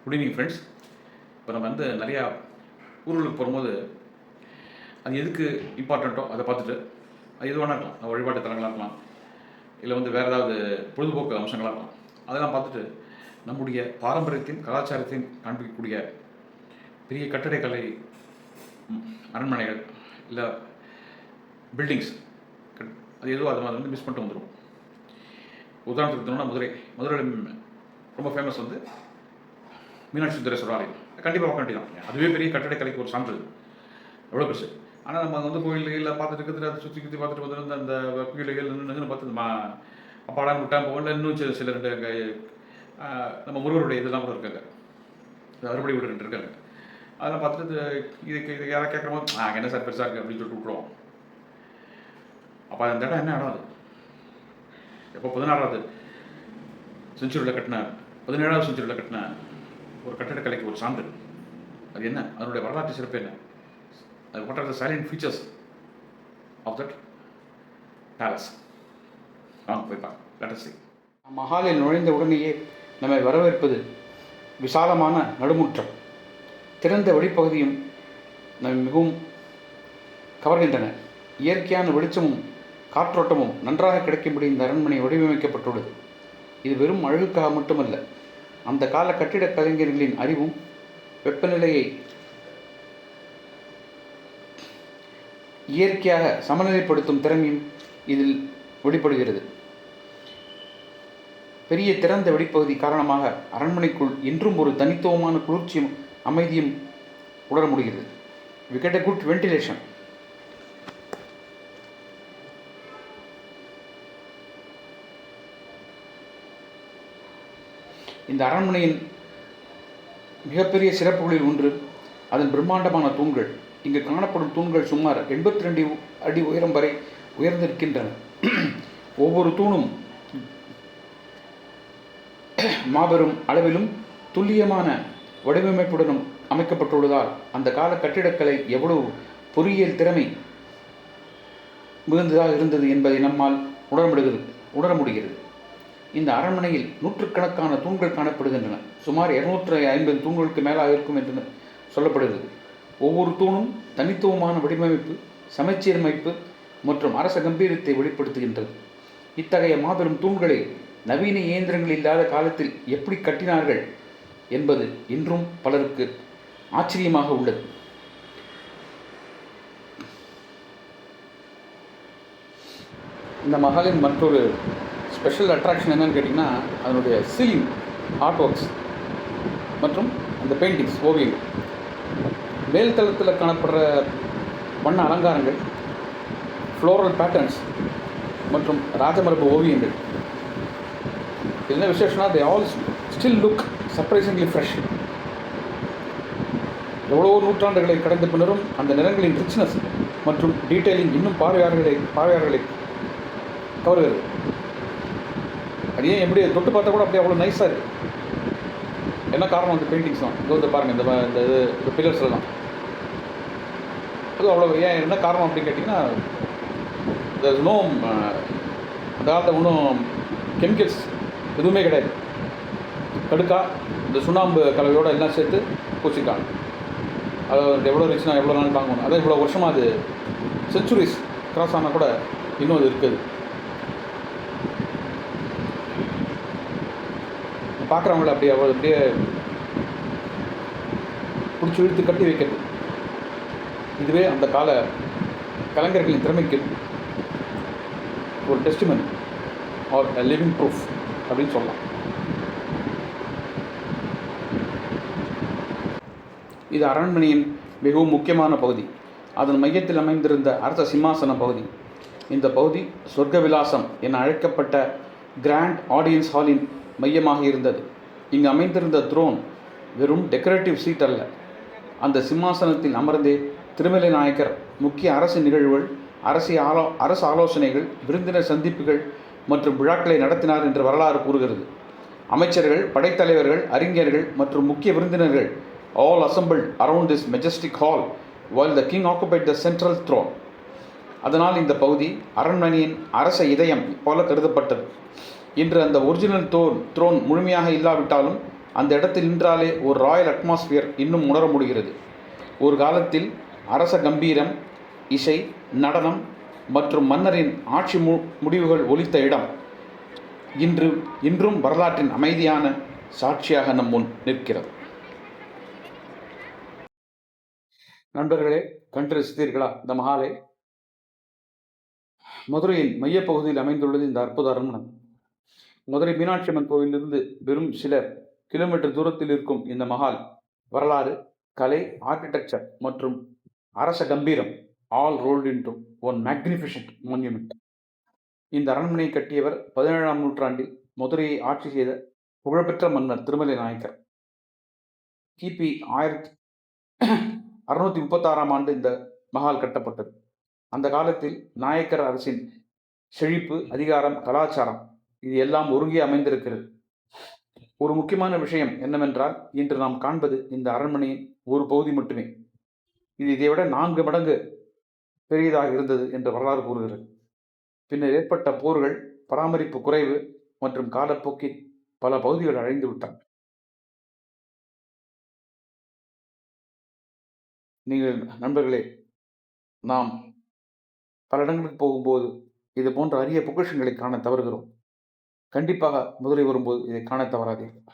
Good evening friends. இப்போ நம்ம நிறையா ஊர்களுக்கு போகும்போது அது எதுக்கு இம்பார்ட்டண்ட்டோ அதை பார்த்துட்டு அது எது வேணா இருக்கலாம். வழிபாட்டு தலங்களாக இருக்கலாம், இல்லை வேறு ஏதாவது பொழுதுபோக்கு அம்சங்களாக இருக்கலாம். அதெல்லாம் பார்த்துட்டு நம்முடைய பாரம்பரியத்தையும் கலாச்சாரத்தையும் காண்பிக்கக்கூடிய பெரிய கட்டடக்கலை அரண்மனைகள் இல்லை பில்டிங்ஸ் அது எதுவோ அதை மிஸ் பண்ணிட்டு வந்துடும். உதாரணத்துக்கு எடுத்தோம்னா மதுரையில் ரொம்ப ஃபேமஸ் மீனாட்சி சுந்தரேஸ்வரர் ஆலயம். கண்டிப்பாக பார்க்க வேண்டியதான். அதுவே பெரிய கட்டடக்கலைக்கு ஒரு சான்று, எவ்வளோ பெருசு. ஆனால் நம்ம கோயில்களில் பார்த்துட்டு இருக்கிறது அதை சுற்றி சுற்றி பார்த்துட்டு வந்து அந்த கோயில்கள் நின்று பார்த்து அப்பாடான்னு விட்டா போகல. இன்னும் சில ரெண்டு நம்ம முருகருடைய இதெல்லாம் கூட இருக்காங்க, அறுபடி வீடு ரெண்டு இருக்காங்க. அதெல்லாம் பார்த்துட்டு இதுக்கு யாராவது கேட்குற போது என்ன சார் பெருசாக இருக்குது அப்படின்னு சொல்லிட்டு விட்ருவோம். அப்போ அந்த இடம் என்ன இடம்? அது எப்போ 16வது செஞ்சுரியில் கட்டின 17வது செஞ்சுரியில் கட்டின ஒரு கட்டடக்கலைக்கு ஒரு சான்று. அது என்ன? அதனுடைய வரலாற்று சிறப்பு என்ன? அது what are the salient features of that palace? போய் பார்க்க. லெட் அஸ் சீ. மஹாலில் நுழைந்த உடனேயே நம்மை வரவேற்பது விசாலமான நடுமுற்றம், திறந்த வெளிப்பகுதியும் நம்மை மிகவும் கவர்கின்றன. இயற்கையான வெளிச்சமும் காற்றோட்டமும் நன்றாக கிடைக்கும்படி இந்த அரண்மனை வடிவமைக்கப்பட்டுள்ளது. இது வெறும் அழகுக்காக மட்டுமல்ல, அந்த கால கட்டிடக் கலைஞர்களின் அறிவும் வெப்பநிலையை இயற்கையாக சமநிலைப்படுத்தும் திறமையும் இதில் வெளிப்படுகிறது. பெரிய திறந்த வெளிப்பகுதி காரணமாக அரண்மனைக்குள் இன்றும் ஒரு தனித்துவமான குளிர்ச்சியும் அமைதியும் உணர முடிகிறது. We get a good ventilation. இந்த அரண்மனையின் மிகப்பெரிய சிறப்புகளில் ஒன்று அதன் பிரம்மாண்டமான தூண்கள். இங்கு காணப்படும் தூண்கள் சுமார் 82 அடி உயரம் வரை உயர்ந்திருக்கின்றன. ஒவ்வொரு தூணும் மாபெரும் அளவிலும் துல்லியமான வடிவமைப்புடனும் அமைக்கப்பட்டுள்ளதால் அந்த கால கட்டிடக்கலை எவ்வளவு பொறியியல் திறமை மிகுந்ததாக இருந்தது என்பதை நம்மால் உணர முடிகிறது. இந்த அரண்மனையில் நூற்றுக்கணக்கான தூண்கள் காணப்படுகின்றன. சுமார் 250 தூண்களுக்கு மேலாக இருக்கும் என்று சொல்லப்படுகிறது. ஒவ்வொரு தூணும் தனித்துவமான வடிவமைப்பு, சமச்சீரமைப்பு மற்றும் அரச கம்பீரத்தை வெளிப்படுத்துகின்றது. இத்தகைய மாபெரும் தூண்களை நவீன இயந்திரங்கள் இல்லாத காலத்தில் எப்படி கட்டினார்கள் என்பது இன்றும் பலருக்கு ஆச்சரியமாக உள்ளது. இந்த மஹாலின் மற்றொரு ஸ்பெஷல் அட்ராக்ஷன் என்னன்னு கேட்டிங்கன்னா, அதனுடைய சீலிங் ஆர்ட் ஒர்க்ஸ் மற்றும் அந்த பெயிண்டிங்ஸ், ஓவியங்கள். மேல்தளத்தில் காணப்படுற வண்ண அலங்காரங்கள், ஃப்ளோரல் பேட்டர்ன்ஸ் மற்றும் ராஜமரபு ஓவியங்கள். என்ன விசேஷம்னா, they all still look surprisingly fresh. எவ்வளவோ நூற்றாண்டுகளை கடந்த பின்னரும் அந்த நிறங்களின் ரிச்னஸ் மற்றும் டீட்டெயிலிங் இன்னும் பார்வையாளர்களை கவர்கிறது. அது ஏன் எப்படி தொட்டு பார்த்தா கூட அப்படியே அவ்வளோ நைஸாக இருக்குது. என்ன காரணம்? அந்த பெயிண்டிங்ஸ் தான். இது பாருங்கள், இந்த பில்லர்ஸ்லாம் அது அவ்வளோ. ஏன் என்ன காரணம் அப்படின்னு கேட்டிங்கன்னா, இன்னும் அந்த காலத்தில் ஒன்றும் கெமிக்கல்ஸ் எதுவுமே கிடையாது. கடுக்கா இந்த சுண்ணாம்பு கலவையோடு எல்லாம் சேர்த்து பூச்சிக்காங்க. அது எவ்வளோ ரிச்னா எவ்வளோ நாள் தாங்கணும். அதான் இவ்வளோ வருஷமாக அது செஞ்சுரிஸ் கிராஸ் ஆனால் கூட இன்னும் அது இருக்குது. பார்க்குறவங்கள அப்படியே பிடிச்சி இழுத்து கட்டி வைக்கிறது. இதுவே அந்த கால கலைஞர்களின் திறமைக்கு ஒரு டெஸ்டிமனி ஆர் லிவிங் ப்ரூஃப் அப்படின்னு சொல்லலாம். இது அரண்மனையின் மிகவும் முக்கியமான பகுதி. அதன் மையத்தில் அமைந்திருந்த அரச சிம்மாசன பகுதி. இந்த பகுதி சொர்க்க விலாசம் என அழைக்கப்பட்ட கிராண்ட் ஆடியன்ஸ் ஹாலின் மையமாக இருந்தது. இங்கு அமைந்திருந்த த்ரோன் வெறும் டெக்கரேட்டிவ் சீட் அல்ல. அந்த சிம்மாசனத்தில் அமர்ந்தே திருமலை நாயக்கர் முக்கிய அரசு நிகழ்வுகள், அரசு ஆலோசனைகள், விருந்தினர் சந்திப்புகள் மற்றும் விழாக்களை நடத்தினார் என்று வரலாறு கூறுகிறது. அமைச்சர்கள், படைத்தலைவர்கள், அறிஞர்கள் மற்றும் முக்கிய விருந்தினர்கள் all assembled around this majestic hall while the king occupied the central throne. அதனால் இந்த பகுதி அரண்மனையின் அரச இதயம் போல கருதப்பட்டது. இன்று அந்த ஒரிஜினல் த்ரோன் முழுமையாக இல்லாவிட்டாலும் அந்த இடத்தில் நின்றாலே ஒரு ராயல் அட்மாஸ்பியர் இன்னும் உணர முடிகிறது. ஒரு காலத்தில் அரச கம்பீரம், இசை, நடனம் மற்றும் மன்னரின் ஆட்சி முடிவுகள் ஒலித்த இடம் இன்றும் வரலாற்றின் அமைதியான சாட்சியாக நம் முன் நிற்கிறது. நண்பர்களே, கண்டு ரசித்தீர்களா இந்த மஹாலை? மதுரையின் மையப்பகுதியில் அமைந்துள்ளது இந்த அற்புத அரண்மனை. மதுரை மீனாட்சி அம்மன் கோவிலிருந்து வெறும் சில கிலோமீட்டர் தூரத்தில் இருக்கும் இந்த மஹால் வரலாறு, கலை, ஆர்கிடெக்சர் மற்றும் அரச கம்பீரம் all rolled into one magnificent monument. இந்த அரண்மனையை கட்டியவர் 17ஆம் நூற்றாண்டில் மதுரையை ஆட்சி செய்த புகழ்பெற்ற மன்னர் திருமலை நாயக்கர். கிபி 1636ஆம் ஆண்டு இந்த மஹால் கட்டப்பட்டது. அந்த காலத்தில் நாயக்கர் அரசின் செழிப்பு, அதிகாரம், கலாச்சாரம் இது எல்லாம் ஒருங்கே அமைந்திருக்கிறது. ஒரு முக்கியமான விஷயம் என்னவென்றால், இன்று நாம் காண்பது இந்த அரண்மனையின் ஒரு பகுதி மட்டுமே. இது இதைவிட 4 மடங்கு பெரியதாக இருந்தது என்று வரலாறு கூறுகிறது. பின்னர் ஏற்பட்ட போர்கள், பராமரிப்பு குறைவு மற்றும் காலப்போக்கில் பல பகுதிகள் அழிந்து விட்டன. நீங்கள் நண்பர்களே, நாம் பல இடங்களுக்கு போகும்போது இது போன்ற அரிய பொக்கிஷங்களை காண தவறுகிறோம். கண்டிப்பாக மதுரை வரும்போது இதை காண தவறாதீர்கள்.